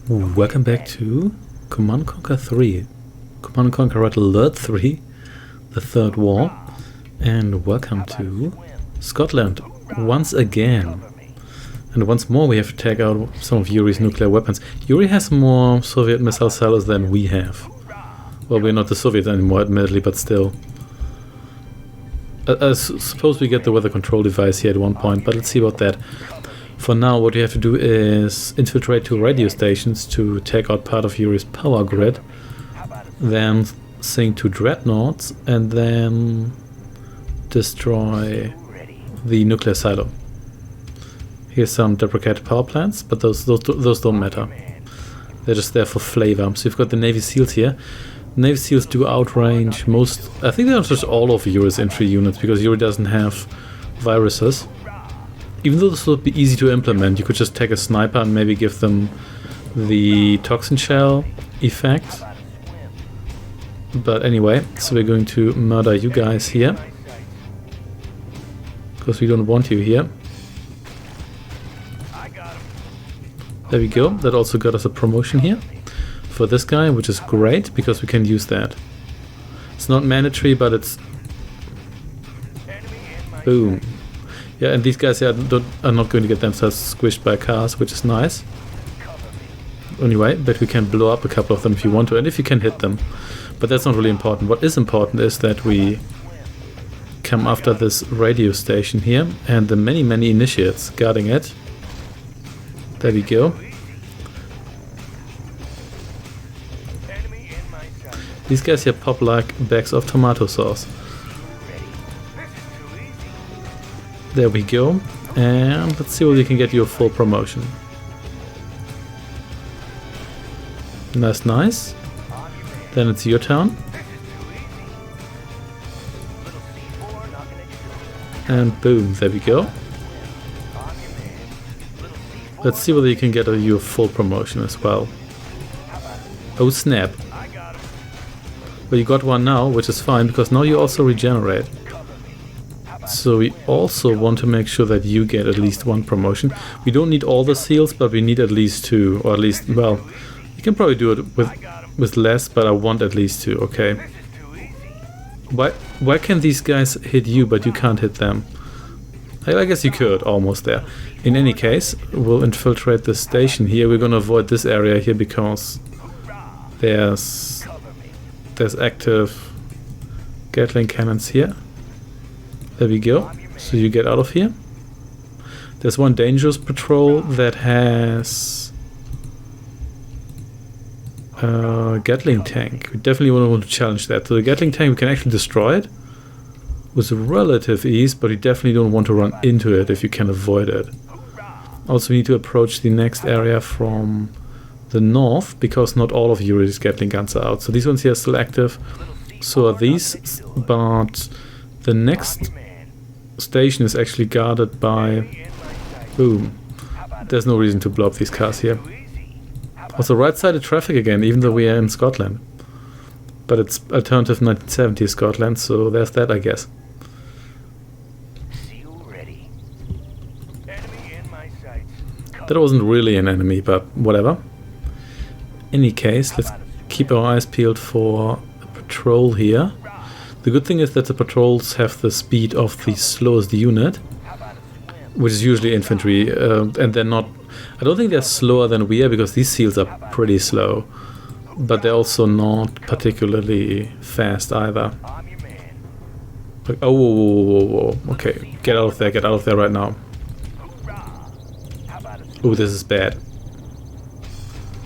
Welcome back to Command & Conquer 3. Command & Conquer Red Alert 3, the third war. And welcome to Scotland once again. And once more we have to take out some of Yuri's nuclear weapons. Yuri has more Soviet missile silos than we have. Well, we're not the Soviets anymore, admittedly, but still. I suppose we get the weather control device here at one point, but let's see about that. For now, what you have to do is infiltrate 2 radio stations to take out part of Yuri's power grid, then sink 2 dreadnoughts, and then destroy the nuclear silo. Here's some deprecated power plants, but those don't matter. They're just there for flavor. So you've got the Navy SEALs here. Navy SEALs do outrange most, I think they're just all of Yuri's infantry units, because Yuri doesn't have viruses. Even though this would be easy to implement, you could just take a sniper and maybe give them the toxin shell effect. But anyway, so we're going to murder you guys here, because we don't want you here. There we go, that also got us a promotion here for this guy, which is great, because we can use that. It's not mandatory, but it's... Boom. Yeah, and these guys here are not going to get themselves squished by cars, which is nice. Anyway, but we can blow up a couple of them if you want to, and if you can hit them. But that's not really important. What is important is that we come after this radio station here, and the many initiates guarding it. There we go. These guys here pop like bags of tomato sauce. There we go, and let's see whether we can get you a full promotion. Nice. Then it's your turn. And boom, there we go. Let's see whether you can get you a full promotion as well. Oh snap. Well, you got one now, which is fine, because now you also regenerate. So we also want to make sure that you get at least 1 promotion. We don't need all the seals, but we need at least 2, or at least, well, you can probably do it with less, but I want at least 2, okay. Why can these guys hit you, but you can't hit them? I guess you could, almost there. In any case, we'll infiltrate the station here. We're gonna avoid this area here because there's active Gatling cannons here. There we go. So you get out of here. There's one dangerous patrol that has a Gatling tank. We definitely want to challenge that. So the Gatling tank, we can actually destroy it with relative ease, but you definitely don't want to run into it if you can avoid it. Also, we need to approach the next area from the north, because not all of Yuri's Gatling guns are out. So these ones here are still active. So are these, but the next station is actually guarded by... Boom. There's no reason to blow up these cars here. Also, right-sided traffic again, even though we are in Scotland. But it's alternative 1970s Scotland, so there's that, I guess. That wasn't really an enemy, but whatever. In any case, let's keep our eyes peeled for a patrol here. The good thing is that the patrols have the speed of the slowest unit, which is usually infantry, and they're not... I don't think they're slower than we are, because these SEALs are pretty slow, but they're also not particularly fast either. Like, oh, whoa. Okay, get out of there right now. Oh, this is bad.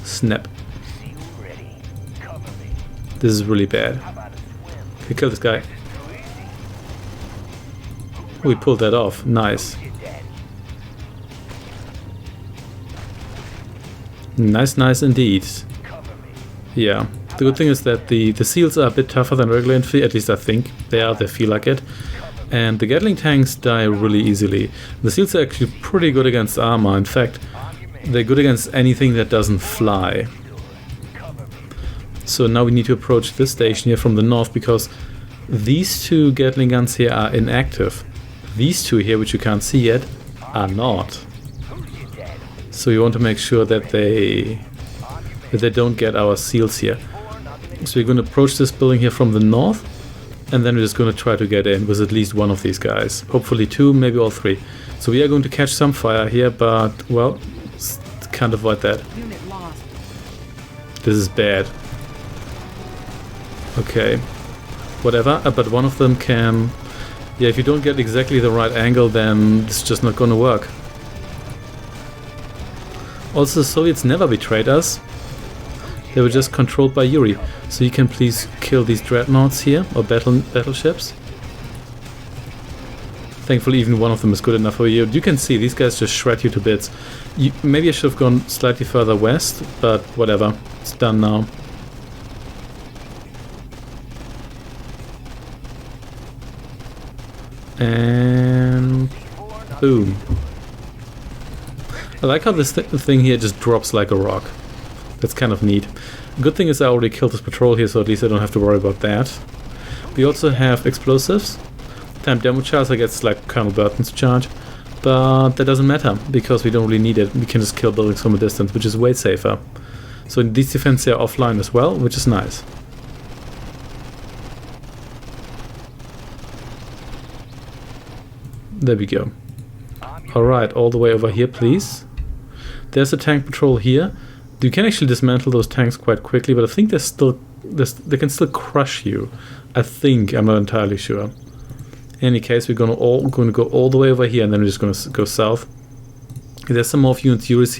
Snap. This is really bad. Okay, kill this guy. We pulled that off. Nice. Nice indeed. Yeah. The good thing is that the SEALs are a bit tougher than regular infantry, at least I think. They feel like it. And the Gatling tanks die really easily. The SEALs are actually pretty good against armor. In fact, they're good against anything that doesn't fly. So now we need to approach this station here from the north, because these 2 Gatling guns here are inactive. These 2 here, which you can't see yet, are not. So you want to make sure that they that they don't get our seals here. So we're going to approach this building here from the north, and then we're just going to try to get in with at least one of these guys. Hopefully two, maybe all three. So we are going to catch some fire here, but, well, can't avoid that. This is bad. Okay. Whatever, but one of them can... Yeah, if you don't get exactly the right angle, then it's just not going to work. Also, the Soviets never betrayed us. They were just controlled by Yuri. So you can please kill these dreadnoughts here, or battleships. Thankfully, even one of them is good enough for you. You can see, these guys just shred you to bits. Maybe I should have gone slightly further west, but whatever. It's done now. And... boom. I like how this thing here just drops like a rock. That's kind of neat. Good thing is I already killed this patrol here, so at least I don't have to worry about that. We also have explosives. Time demo charge, I guess, like Colonel Burton's charge. But that doesn't matter, because we don't really need it. We can just kill buildings from a distance, which is way safer. So these defenses are offline as well, which is nice. There we go. Alright, all the way over here, please. There's a tank patrol here. You can actually dismantle those tanks quite quickly, but I think they can still crush you. I think, I'm not entirely sure. In any case, we're going to go all the way over here, and then we're just going to go south. There's some more Yuri's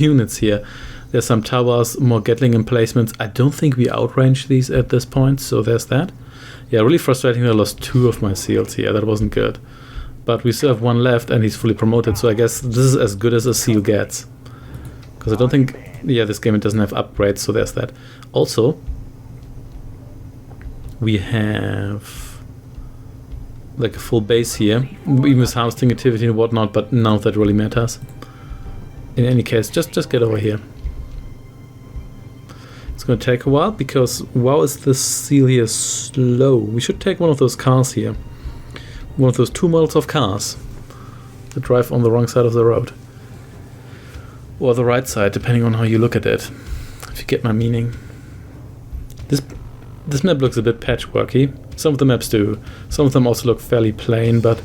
units here. There's some towers, more Gatling emplacements. I don't think we outrange these at this point, so there's that. Yeah, really frustrating that I lost 2 of my seals here. That wasn't good. But we still have 1 left, and he's fully promoted, so I guess this is as good as a seal gets. Because I don't think... yeah, this game it doesn't have upgrades, so there's that. Also, we have... like a full base here, even with harvesting activity and whatnot, but none of that really matters. In any case, just get over here. It's going to take a while, because wow, is this seal here slow. We should take one of those cars here. One of those 2 models of cars that drive on the wrong side of the road. Or the right side, depending on how you look at it. If you get my meaning. This map looks a bit patchworky. Some of the maps do. Some of them also look fairly plain, but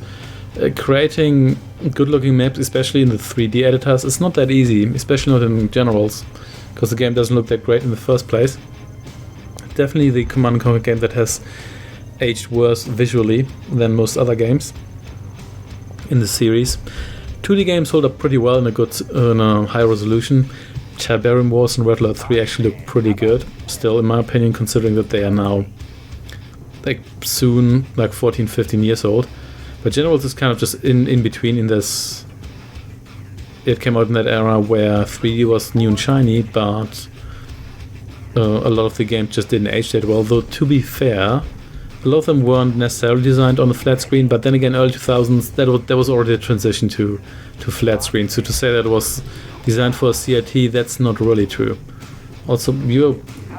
creating good-looking maps, especially in the 3D editors, is not that easy, especially not in generals, because the game doesn't look that great in the first place. Definitely the Command & Conquer game that has aged worse visually than most other games in the series. 2D games hold up pretty well in a good, high resolution. Tiberium Wars and Red Alert 3 actually look pretty good, still in my opinion, considering that they are now like soon like 14, 15 years old. But Generals is kind of just in between in this. It came out in that era where 3D was new and shiny, but a lot of the games just didn't age that well. Though to be fair, a lot of them weren't necessarily designed on a flat screen, but then again, early 2000s, there was already a transition to flat screen. So to say that it was designed for a CRT, that's not really true. Also, you're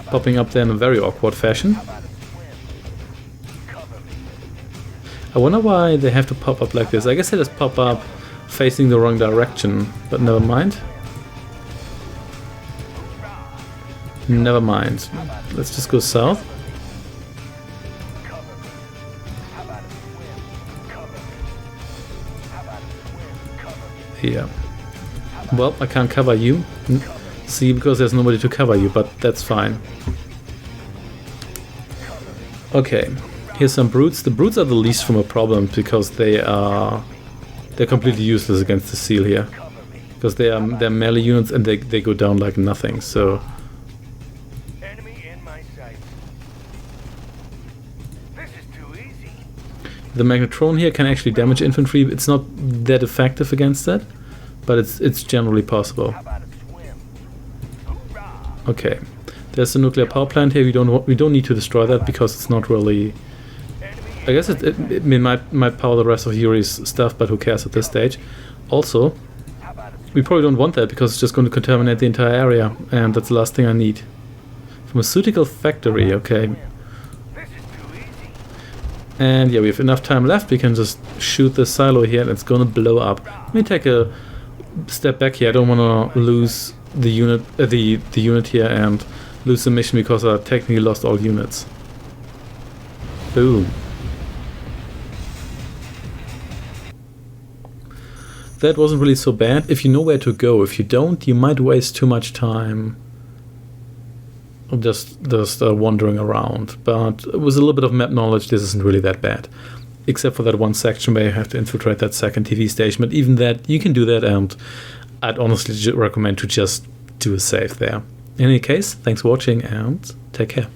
popping up there in a very awkward fashion. I wonder why they have to pop up like this. I guess they just pop up facing the wrong direction, but never mind. Never mind. Let's just go south. Yeah. Well, I can't cover you. See, because there's nobody to cover you, but that's fine. Okay. Here's some brutes. The brutes are the least from a problem because they're completely useless against the seal here. Because they're melee units and they go down like nothing, so... The Magnetron here can actually damage infantry. It's not that effective against that, but it's generally possible. Okay, there's a nuclear power plant here. We don't need to destroy that because it's not really. I guess it might power the rest of Yuri's stuff, but who cares at this stage? Also, we probably don't want that because it's just going to contaminate the entire area, and that's the last thing I need. Pharmaceutical factory. Okay. And yeah, we have enough time left. We can just shoot the silo here and it's gonna blow up. Let me take a step back here. I don't want to lose the unit, the unit here, and lose the mission because I technically lost all units. Boom. That wasn't really so bad if you know where to go. If you don't, you might waste too much time just wandering around. But with a little bit of map knowledge, this isn't really that bad. Except for that one section where you have to infiltrate that second TV station. But even that, you can do that, and I'd honestly recommend to just do a save there. In any case, thanks for watching and take care.